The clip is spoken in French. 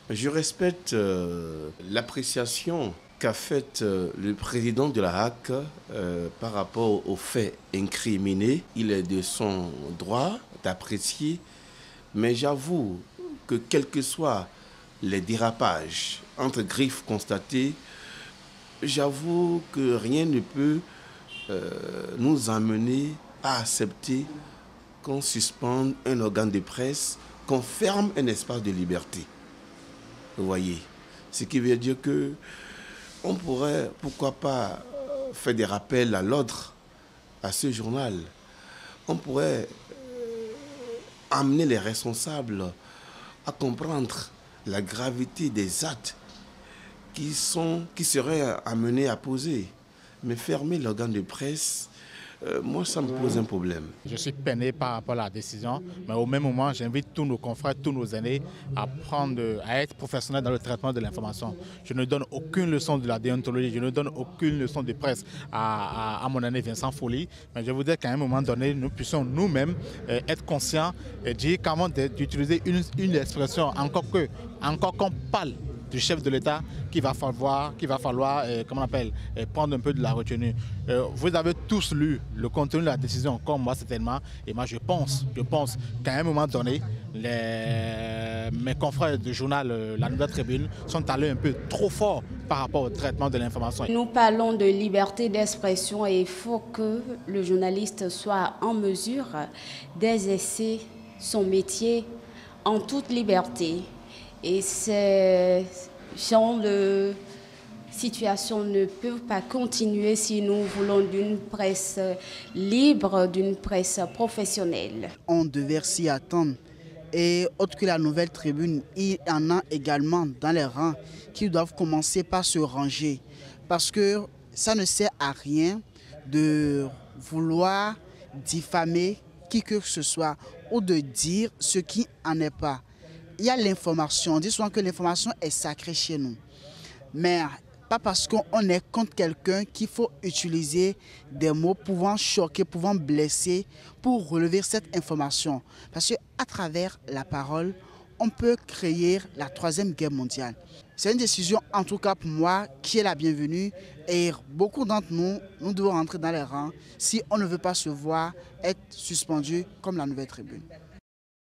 Je respecte l'appréciation qu'a faite le président de la HAC par rapport aux faits incriminés. Il est de son droit d'apprécier, mais j'avoue que quels que soient les dérapages entre griffes constatés, j'avoue que rien ne peut nous amener à accepter qu'on suspende un organe de presse, qu'on ferme un espace de liberté. Vous voyez, ce qui veut dire que on pourrait, pourquoi pas, faire des rappels à l'ordre à ce journal. On pourrait amener les responsables à comprendre la gravité des actes qui seraient amenés à poser. Mais fermer l'organe de presse, moi, ça me pose un problème. Je suis peiné par rapport à la décision, mais au même moment, j'invite tous nos confrères, tous nos aînés à être professionnels dans le traitement de l'information. Je ne donne aucune leçon de la déontologie, je ne donne aucune leçon de presse à mon aîné Vincent Folly, mais je voudrais qu'à un moment donné, nous puissions nous-mêmes être conscients et dire comment d'utiliser une expression, encore qu'on parle du chef de l'État qu'il va falloir comment on appelle, prendre un peu de la retenue. Vous avez tous lu le contenu de la décision, comme moi certainement, et moi je pense qu'à un moment donné, mes confrères du journal La Nouvelle Tribune sont allés un peu trop fort par rapport au traitement de l'information. Nous parlons de liberté d'expression et il faut que le journaliste soit en mesure d'exercer son métier en toute liberté. Et ces genre de situation ne peut pas continuer si nous voulons d'une presse libre, d'une presse professionnelle. On devait s'y attendre. Et autre que la Nouvelle Tribune, il y en a également dans les rangs qui doivent commencer par se ranger. Parce que ça ne sert à rien de vouloir diffamer qui que ce soit ou de dire ce qui n'en est pas. Il y a l'information, on dit souvent que l'information est sacrée chez nous. Mais pas parce qu'on est contre quelqu'un qu'il faut utiliser des mots pouvant choquer, pouvant blesser pour relever cette information. Parce qu'à travers la parole, on peut créer la troisième guerre mondiale. C'est une décision, en tout cas pour moi, qui est la bienvenue. Et beaucoup d'entre nous, nous devons rentrer dans les rangs si on ne veut pas se voir être suspendu comme la Nouvelle Tribune.